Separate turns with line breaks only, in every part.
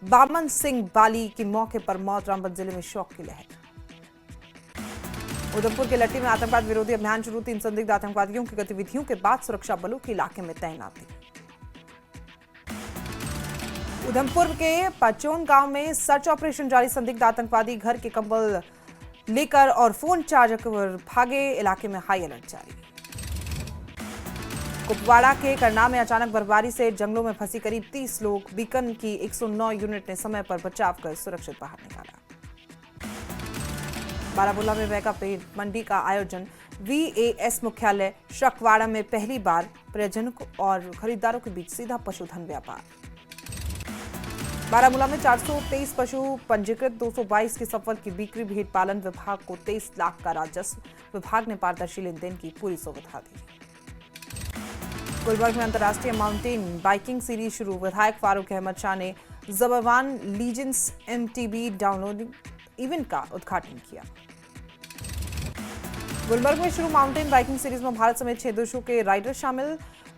बामन सिंह बाली की मौके पर मौत, रामबन जिले में शोक की लहर। उधमपुर के लट्टी में आतंकवाद विरोधी अभियान शुरू, 3 संदिग्ध आतंकवादियों की गतिविधियों के बाद सुरक्षा बलों की इलाके में तैनाती। उधमपुर के पचौन गांव में सर्च ऑपरेशन जारी, संदिग्ध आतंकवादी घर के कंबल लेकर और फोन चार्जर कर भागे, इलाके में हाई अलर्ट जारी। कुपवाड़ा के करना में अचानक बर्फबारी से जंगलों में फंसी करीब 30 लोग, बीकन की 109 यूनिट ने समय पर बचाव कर सुरक्षित बाहर निकाला। बारामूला में मेगा पेट मंडी का आयोजन, VAS मुख्यालय शक्वाड़ा में पहली बार, पर्यटकों और खरीदारों के बीच सीधा पशुधन व्यापार। बारामूला में 423 पशु पंजीकृत, 222 की सफल की बिक्री, भेड़ पालन विभाग को 23 लाख का राजस्व, विभाग ने पारदर्शी लेनदेन की पूरी सुविधा दी। गुलबर्ग में अंतर्राष्ट्रीय माउंटेन बाइकिंग सीरीज शुरू, विधायक फारूक अहमद शाह ने जबरवान लीजेंड्स MTB डाउनलोडिंग इवेंट का उद्घाटन किया। गुलबर्ग में शुरू माउंटेन बाइकिंग सीरीज में भारत समेत 6 देशों के राइडर शामिल,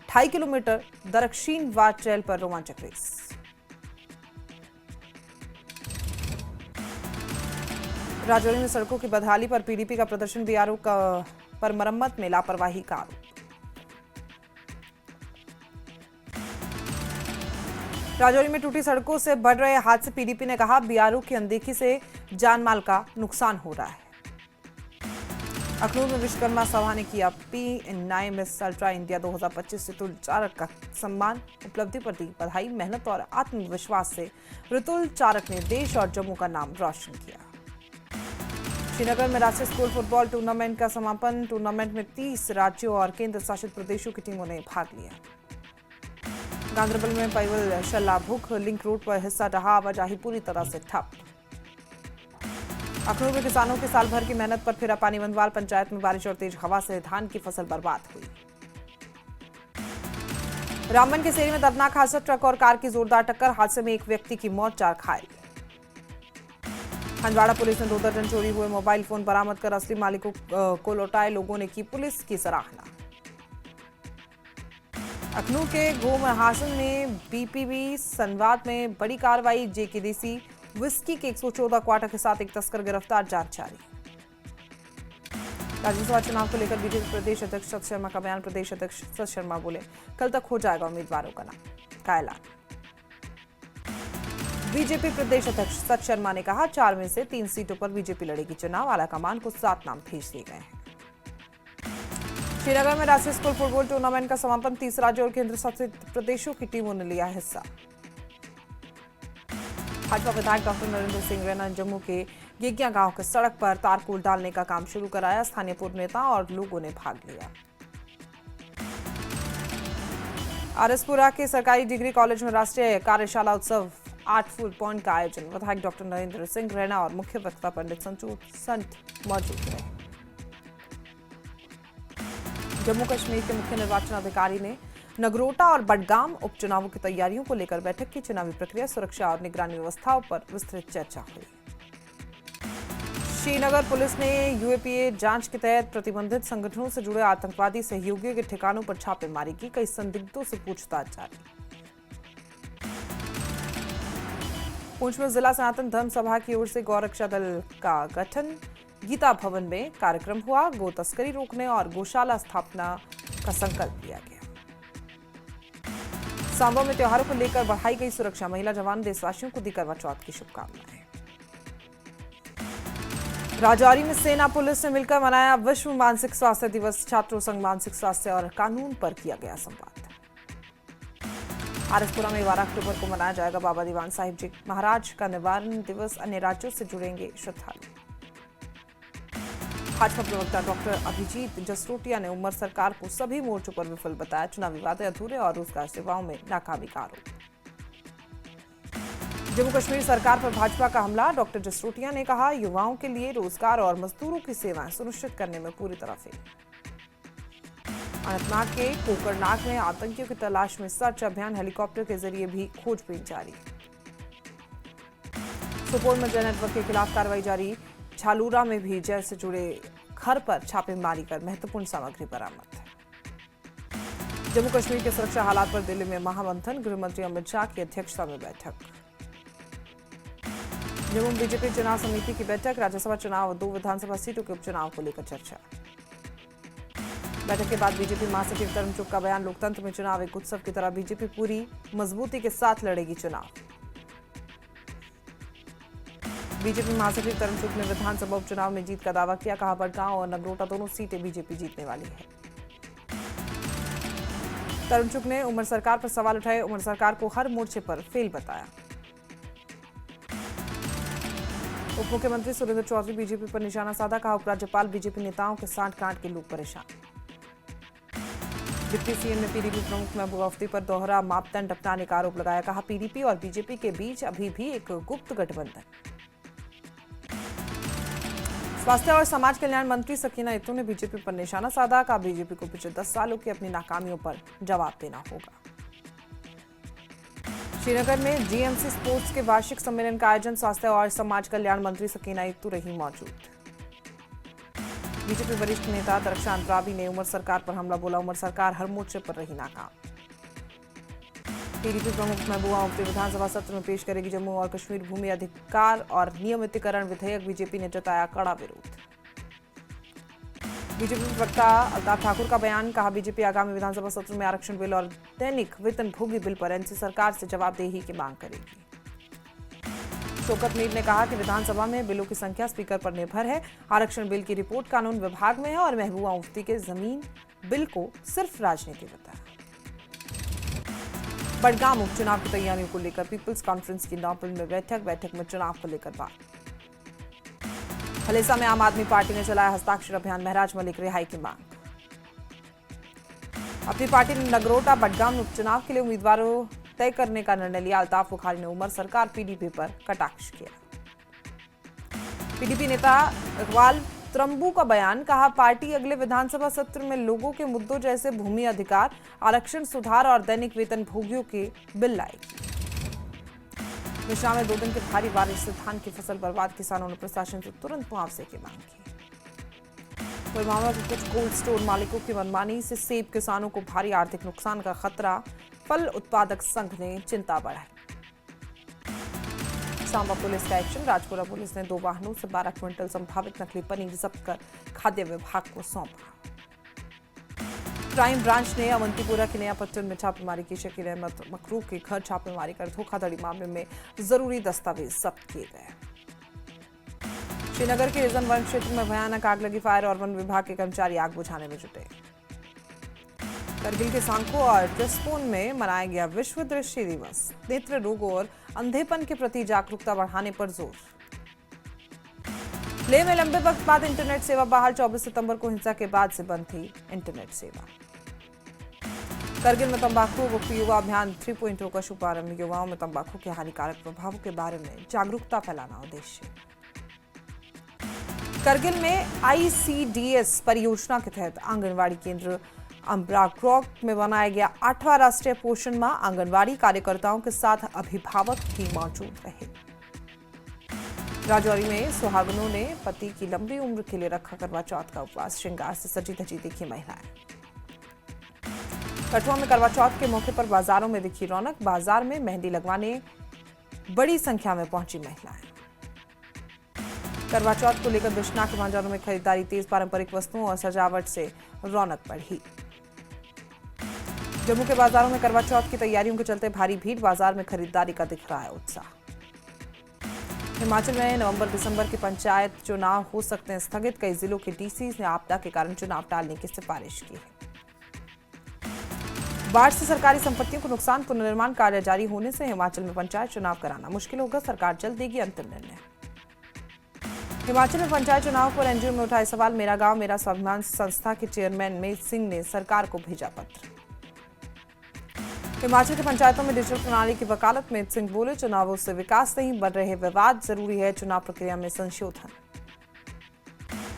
2.5 किलोमीटर दरक्षिण वाद ट्रेल पर रोमांचक रेस। राजौरी में सड़कों की बदहाली पर PDP का प्रदर्शन, BRO पर मरम्मत में लापरवाही का आरोप। राजौरी में टूटी सड़कों से बढ़ रहे हादसे, PDP ने कहा BRO की अनदेखी से जानमाल का नुकसान हो रहा है। अखनूर में विश्वकर्मा सभा ने किया P9 मिस अल्ट्रा इंडिया 2025 से ऋतुल चारक का सम्मान, उपलब्धि पर दी बधाई, मेहनत और आत्मविश्वास से ऋतुल चारक ने देश और जम्मू का नाम रोशन किया। श्रीनगर में राष्ट्रीय स्कूल फुटबॉल टूर्नामेंट का समापन, टूर्नामेंट में 30 राज्यों और केंद्र शासित प्रदेशों की टीमों ने भाग लिया। गांधरबल में पैवल शल्लाभुख लिंक रोड पर हिस्सा रहा, आवाजाही पूरी तरह से ठप। अखनूर में किसानों की साल भर की मेहनत पर फिरा पानी, वंदवाल पंचायत में बारिश और तेज हवा से धान की फसल बर्बाद हुई। रामबन के सेरी में दर्दनाक हादसा, ट्रक और कार की जोरदार टक्कर, हादसे में एक व्यक्ति की मौत, 4 घायल। हंदवाड़ा पुलिस ने 2 दर्जन चोरी हुए मोबाइल फोन बरामद कर असली मालिकों को लौटाए, लोगों ने की पुलिस की सराहना। अखनूर के गोमहासन में BPB संवाद में बड़ी कार्रवाई, JKDC विस्की के 114 क्वार्टर के साथ एक तस्कर गिरफ्तार, जांच जारी। राज्यसभा चुनाव को लेकर बीजेपी प्रदेश अध्यक्ष सत शर्मा का बयान, प्रदेश अध्यक्ष सत शर्मा बोले कल तक हो जाएगा उम्मीदवारों का ऐलान। बीजेपी प्रदेश अध्यक्ष सत शर्मा ने कहा 4 में से 3 सीटों पर बीजेपी लड़ेगी चुनाव, आलाकमान को 7 नाम भेज दिए गए हैं। श्रीनगर में राष्ट्रीय स्कूल फुटबॉल टूर्नामेंट का समापन, 30 राज्यों और केंद्र शासित प्रदेशों की टीमों ने लिया हिस्सा। भाजपा विधायक डॉक्टर नरेंद्र सिंह रैना ने जम्मू के गेगिया गांव के सड़क पर तारकोल डालने का काम शुरू कराया, स्थानीय पूर्व नेता और लोगों ने भाग लिया। आरएसपुरा के सरकारी डिग्री कॉलेज में राष्ट्रीय कार्यशाला उत्सव आर्टफुल पॉइंट का आयोजन, विधायक डॉक्टर नरेंद्र सिंह रैना और मुख्य वक्ता पंडित संत मौजूद रहे। जम्मू कश्मीर के मुख्य निर्वाचन अधिकारी ने नगरोटा और बडगाम उपचुनावों की तैयारियों को लेकर बैठक की, चुनावी प्रक्रिया, सुरक्षा और निगरानी व्यवस्थाओं पर विस्तृत चर्चा हुई। श्रीनगर पुलिस ने UAPA जांच के तहत प्रतिबंधित संगठनों से जुड़े आतंकवादी सहयोगियों के ठिकानों पर छापेमारी की, कई संदिग्धों से पूछताछ जारी। पुंछ में जिला सनातन धर्म सभा की ओर से गौरक्षा दल का गठन, गीता भवन में कार्यक्रम हुआ, गो तस्करी रोकने और गौशाला स्थापना का संकल्प लिया गया। सांबा में त्योहारों को लेकर बढ़ाई गई सुरक्षा, महिला जवान देशवासियों को दी करवा चौथ की शुभकामनाएं। राजौरी में सेना पुलिस ने मिलकर मनाया विश्व मानसिक स्वास्थ्य दिवस, छात्रों संग मानसिक स्वास्थ्य और कानून पर किया गया संवाद। आरएसपुरा में 12 अक्टूबर को मनाया जाएगा बाबा दीवान साहिब जी महाराज का निवारण दिवस, अन्य राज्यों से जुड़ेंगे श्रद्धालु। भाजपा प्रवक्ता डॉक्टर अभिजीत जसरोटिया ने उमर सरकार को सभी मोर्चों पर विफल बताया, चुनावी वादे अधूरे और रोजगार सेवाओं में नाकामी का आरोप। जम्मू कश्मीर सरकार पर भाजपा का हमला, डॉक्टर जसरोटिया ने कहा युवाओं के लिए रोजगार और मजदूरों की सेवाएं सुनिश्चित करने में पूरी तरह फेल। अनंतनाग के कोकरनाग में आतंकियों की तलाश में सर्च अभियान, हेलीकॉप्टर के जरिए भी खोजबीन जारी। सुपौल में जय नेटवर्क के खिलाफ कार्रवाई जारी, झालूरा में भी जय से जुड़े घर पर छापेमारी कर महत्वपूर्ण सामग्री बरामद। जम्मू कश्मीर के सुरक्षा हालात पर दिल्ली में महामंथन, गृह मंत्री अमित शाह की अध्यक्षता में बैठक। जम्मू में बीजेपी चुनाव समिति की बैठक, राज्यसभा चुनाव, 2 विधानसभा सीटों के उपचुनाव को लेकर चर्चा। बैठक के बाद बीजेपी महासचिव तरुण चुग का बयान, लोकतंत्र में चुनाव एक उत्सव की तरह बीजेपी पूरी मजबूती के साथ लड़ेगी चुनाव। बीजेपी महासचिव तरुण चुग ने विधानसभा उपचुनाव में जीत का दावा किया, कहा बड़गांव और नगरोटा दोनों सीटें बीजेपी जीतने वाली है। तरुण चुग ने उमर सरकार पर सवाल उठाए, उमर सरकार को हर मोर्चे पर फेल बताया। उप मुख्यमंत्री सुरेंद्र चौधरी बीजेपी पर निशाना साधा, कहा उपराज्यपाल बीजेपी नेताओं के सांठ गांठ के लोग परेशान। डिप्टी सीएम ने पीडीपी प्रमुख महबूबा मुफ्ती पर दोहरा मापदंड अपनाने का आरोप लगाया, कहा पीडीपी और बीजेपी के बीच अभी भी एक गुप्त गठबंधन। स्वास्थ्य और समाज कल्याण मंत्री सकीना इत्तू ने बीजेपी पर निशाना साधा, कहा बीजेपी को पिछले 10 सालों की अपनी नाकामियों पर जवाब देना होगा। श्रीनगर में जीएमसी स्पोर्ट्स के वार्षिक सम्मेलन का आयोजन, स्वास्थ्य और समाज कल्याण मंत्री सकीना इत्तू रही मौजूद। बीजेपी वरिष्ठ नेता दरख्शान रावी ने उमर सरकार पर हमला बोला, उमर सरकार हर मोर्चे पर रही नाकाम। पीडीपी प्रमुख महबूबा मुफ्ती विधानसभा सत्र में पेश करेगी जम्मू और कश्मीर भूमि अधिकार और नियमितीकरण विधेयक, बीजेपी ने जताया कड़ा विरोध। बीजेपी प्रवक्ता अल्ताफ ठाकुर का बयान, कहा बीजेपी आगामी विधानसभा सत्र में आरक्षण बिल और दैनिक वेतनभोगी बिल पर एनसी सरकार से जवाबदेही की मांग करेगी। शौकत मीर ने कहा कि विधानसभा में बिलों की संख्या स्पीकर पर निर्भर है, आरक्षण बिल की रिपोर्ट कानून विभाग में है और महबूबा मुफ्ती के जमीन बिल को सिर्फ राजनीति बताया। बड़गांव उपचुनाव की तैयारियों को लेकर पीपल्स कॉन्फ्रेंस की नौपल में बैठक में चुनाव को लेकर बात। हलेसा में आम आदमी पार्टी ने चलाया हस्ताक्षर अभियान, महराज मलिक रिहाई की मांग। अपनी पार्टी ने नगरोटा बड़गांव में उपचुनाव के लिए उम्मीदवारों तय करने का निर्णय लिया, अल्ताफ बुखारी ने उमर सरकार पीडीपी पर कटाक्ष किया। पीडीपी नेता इकबाल त्रंबू का बयान, कहा पार्टी अगले विधानसभा सत्र में लोगों के मुद्दों जैसे भूमि अधिकार, आरक्षण सुधार और दैनिक वेतन भोगियों के बिल लाएगी। मिश्रा में 2 दिन की भारी बारिश से धान की फसल बर्बाद, किसानों ने प्रशासन से तुरंत मुआवजे की मांग की। पुलवामा के कुछ कोल्ड स्टोर मालिकों की मनमानी से सेब किसानों को भारी आर्थिक नुकसान का खतरा, फल उत्पादक संघ ने चिंता बढ़ाई। सांबा पुलिस का एक्शन, राजपुरा पुलिस ने 2 वाहनों से 12 क्विंटल संभावित नकली पनीर जब्त कर खाद्य विभाग को सौंपा। क्राइम ब्रांच ने अवंतीपुरा के नया पट्टन में छापेमारी की, शकील अहमद मकरूह के घर छापेमारी कर धोखाधड़ी मामले में जरूरी दस्तावेज जब्त किए गए। श्रीनगर के रिजन वन क्षेत्र में भयानक आग लगी, फायर और वन विभाग के कर्मचारी आग बुझाने में जुटे। करगिल के सांको और ट्रिस्पोन में मनाया गया विश्व दृष्टि दिवस, नेत्र रोगों और अंधेपन के प्रति जागरूकता बढ़ाने पर जोर। लेह में लंबे वक्त बाद इंटरनेट सेवा बहाल, 24 सितंबर को हिंसा के बाद से बंद थी इंटरनेट सेवा। करगिल में तंबाकू मुक्त युवा अभियान 3.0 का शुभारंभ, युवाओं में तंबाकू के हानिकारक प्रभावों के बारे में जागरूकता फैलाना उद्देश्य। करगिल में आईसीडीएस परियोजना के तहत आंगनवाड़ी केंद्र अम्ब्राक्रॉक में बनाया गया 8वां राष्ट्रीय पोषण माह, आंगनवाड़ी कार्यकर्ताओं के साथ अभिभावक भी मौजूद रहे। राजौरी में सुहागनों ने पति की लंबी उम्र के लिए रखा करवा चौथ का उपवास, श्रृंगार से सजी धजी दिखी महिलाएं। कठुआ में करवा चौथ के मौके पर बाजारों में दिखी रौनक, बाजार में मेहंदी लगवाने बड़ी संख्या में पहुंची महिलाएं। करवा चौथ को लेकर बिश्ना के बाजारों में खरीदारी तेज, पारंपरिक वस्तुओं और सजावट से रौनक बढ़ी। जम्मू के बाजारों में करवा चौथ की तैयारियों के चलते भारी भीड़, बाजार में खरीदारी का दिख रहा है उत्साह। हिमाचल में नवंबर दिसंबर के पंचायत चुनाव हो सकते हैं स्थगित, कई जिलों के डीसी ने आपदा के कारण चुनाव टालने की सिफारिश की है। बाढ़ से सरकारी संपत्तियों को नुकसान, पुनर्निर्माण कार्य जारी होने से हिमाचल में पंचायत चुनाव कराना मुश्किल होगा, सरकार जल्द देगी अंतिम निर्णय। हिमाचल में पंचायत चुनाव पर एनजीओ में उठाए सवाल, मेरा गांव मेरा स्वाभिमान संस्था के चेयरमैन मेज सिंह ने सरकार को भेजा पत्र। हिमाचल की पंचायतों में डिजिटल प्रणाली की वकालत, मेज सिंह बोले चुनावों से विकास नहीं बढ़ रहे विवाद, जरूरी है चुनाव प्रक्रिया में संशोधन।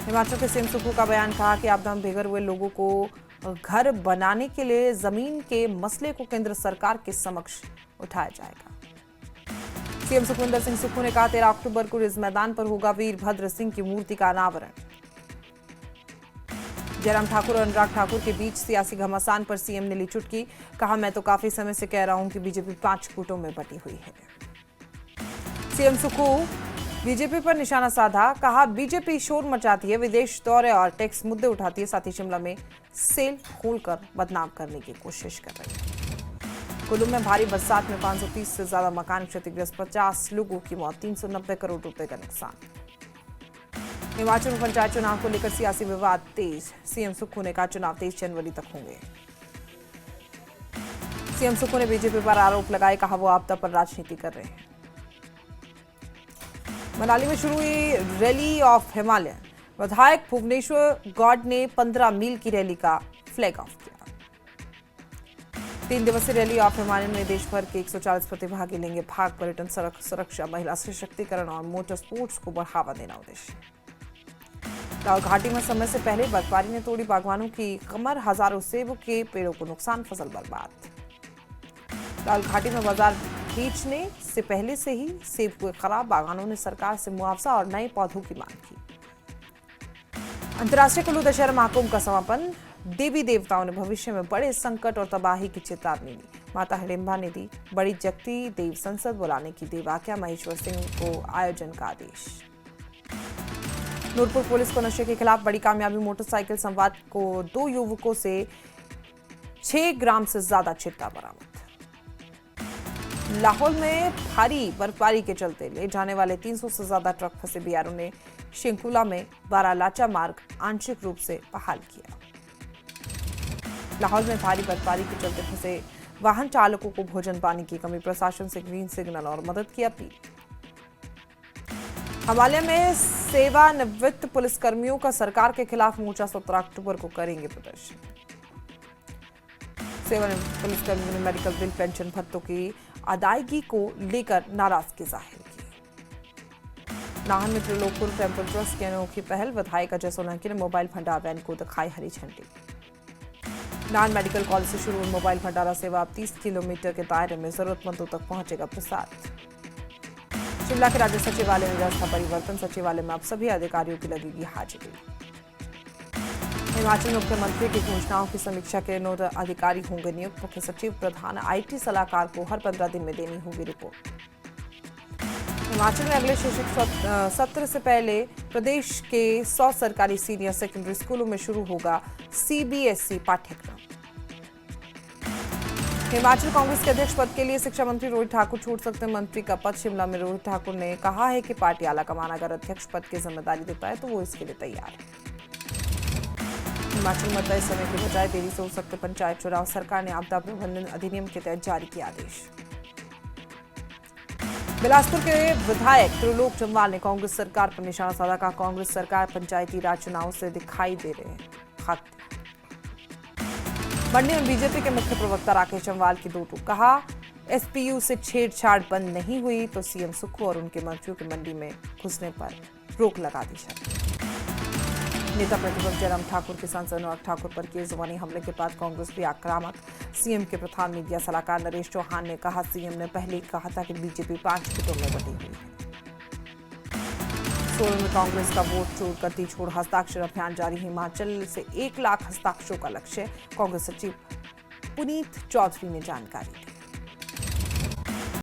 हिमाचल के सीएम सुक्खू का बयान, कहा कि आपदा में बेघर हुए लोगों को घर बनाने के लिए जमीन के मसले को केंद्र सरकार के समक्ष उठाया जाएगा। सीएम सुखविंदर सिंह सुक्खू ने कहा 13 अक्टूबर को रिज मैदान पर होगा वीरभद्र सिंह की मूर्ति का अनावरण। जयराम ठाकुर और अनुराग ठाकुर के बीच सियासी घमासान पर सीएम ने ली चुटकी, कहा मैं तो काफी समय से कह रहा हूं कि बीजेपी 5 गुटों में बटी हुई है। सीएम सुक्खू बीजेपी पर निशाना साधा, कहा बीजेपी शोर मचाती है, विदेश दौरे और टैक्स मुद्दे उठाती है, साथ ही शिमला में सेल खोलकर बदनाम करने की कोशिश कर रही है। कुल्लू में भारी बरसात में 530 से ज्यादा मकान क्षतिग्रस्त, 50 लोगों की मौत, 390 करोड़ रुपए का नुकसान। हिमाचल में पंचायत चुनाव को लेकर सियासी विवाद तेज, सीएम सुक्खू ने कहा चुनाव 23 जनवरी तक होंगे। सीएम सुक्खू ने बीजेपी पर आरोप लगाए, कहा वो आपदा पर राजनीति कर रहे हैं। मनाली में शुरू हुई रैली ऑफ हिमालय, विधायक भुवनेश्वर गौड़ ने 15 मील की रैली का फ्लैग ऑफ किया। 3 दिवसीय रैली ऑफ हिमालय में देश भर के 140 प्रतिभागी लेंगे भाग। पर्यटन, सड़क सुरक्षा, महिला सशक्तिकरण और मोटर स्पोर्ट्स को बढ़ावा देना उद्देश्य। लाहौल घाटी में समय से पहले बर्फबारी ने तोड़ी बागवानों की कमर, हजारों सेब के पेड़ों को नुकसान, फसल बर्बाद। लाहौल घाटी में बाजार बेचने से पहले से ही सेब हुए खराब, बागानों ने सरकार से मुआवजा और नए पौधों की मांग की। अंतर्राष्ट्रीय कुल्लू दशहरा महाकुंभ का समापन, देवी देवताओं ने भविष्य में बड़े संकट और तबाही की चेतावनी दी। माता हिडिंबा ने दी बड़ी जगती देव संसद बुलाने की दी आज्ञा, महेश्वर सिंह को आयोजन का आदेश। नूरपुर पुलिस को नशे के खिलाफ बड़ी कामयाबी, मोटरसाइकिल संवाद को 2 युवकों से 6 ग्राम से ज्यादा चिट्टा बरामद। लाहौल में भारी बर्फबारी के चलते ले जाने वाले 300 से ज्यादा ट्रक फंसे, बीआरओ ने शिंकुला में बारालाचा मार्ग आंशिक रूप से बहाल किया। लाहौल में भारी बर्फबारी के चलते फंसे वाहन चालकों को भोजन पानी की कमी, प्रशासन से ग्रीन सिग्नल और मदद की अपील। हिमालय में सेवानिवृत्त पुलिसकर्मियों का सरकार के खिलाफ मोर्चा, 17 अक्टूबर को करेंगे प्रदर्शन। सेवानिवृत्त पुलिसकर्मियों ने मेडिकल बिल, पेंशन भत्तों की अदायगी को लेकर नाराजगी जाहिर की। नाहन में त्रिलोकपुर टेम्पल ट्रस्ट की अनोखी पहल, विधायक अजय सोलंकी ने मोबाइल भंडार वैन को दिखाई हरी झंडी। नाहन मेडिकल कॉलेज से शुरू हुई मोबाइल भंडारा सेवा, अब 30 किलोमीटर के दायरे में जरूरतमंदों तक पहुंचेगा प्रसाद। शिमला के राज्य सचिवालय में व्यवस्था परिवर्तन, सचिवालय में अब सभी अधिकारियों की लगेगी हाजिरी। हिमाचल मुख्यमंत्री की घोषणाओं की समीक्षा के 9 अधिकारी होंगे नियुक्त, मुख्य सचिव, प्रधान आईटी सलाहकार को हर 15 दिन में देनी होगी रिपोर्ट। हिमाचल में अगले शैक्षिक सत्र से पहले प्रदेश के 100 सरकारी सीनियर सेकेंडरी स्कूलों में शुरू होगा सीबीएसई पाठ्यक्रम। हिमाचल कांग्रेस के अध्यक्ष पद के लिए शिक्षा मंत्री रोहित ठाकुर छोड़ सकते हैं मंत्री का पद। शिमला में रोहित ठाकुर ने कहा है कि पार्टी आलाकमान अगर अध्यक्ष पद की जिम्मेदारी देता है तो वो इसके लिए तैयार है। हिमाचल में तय समय के बजाय देरी से हो सकते पंचायत चुनाव, सरकार ने आपदा प्रबंधन अधिनियम के तहत जारी किया आदेश। बिलासपुर के विधायक त्रिलोक जम्वाल ने कांग्रेस सरकार पर निशाना साधा, कहा कांग्रेस सरकार पंचायती राज चुनाव से दिखाई दे रहे हैं। मंडी में बीजेपी के मुख्य प्रवक्ता राकेश जम्वाल की 2 टूक, कहा एसपीयू से छेड़छाड़ बंद नहीं हुई तो सीएम सुक्खू और उनके मंत्रियों के मंडी में घुसने पर रोक लगा दी जाए। नेता प्रतिपक्ष जयराम ठाकुर के सांसद अनुराग ठाकुर पर किए जुबानी हमले के बाद कांग्रेस भी आक्रामक, सीएम के प्रधान मीडिया सलाहकार नरेश चौहान ने कहा सीएम ने पहले ही कहा था कि बीजेपी 5 गुटों में बटी हुई है। सोलन में कांग्रेस का वोट चोर करती छोड़ हस्ताक्षर अभियान जारी, हिमाचल से 1 लाख हस्ताक्षरों का लक्ष्य, कांग्रेस सचिव पुनीत चौधरी ने जानकारी दी।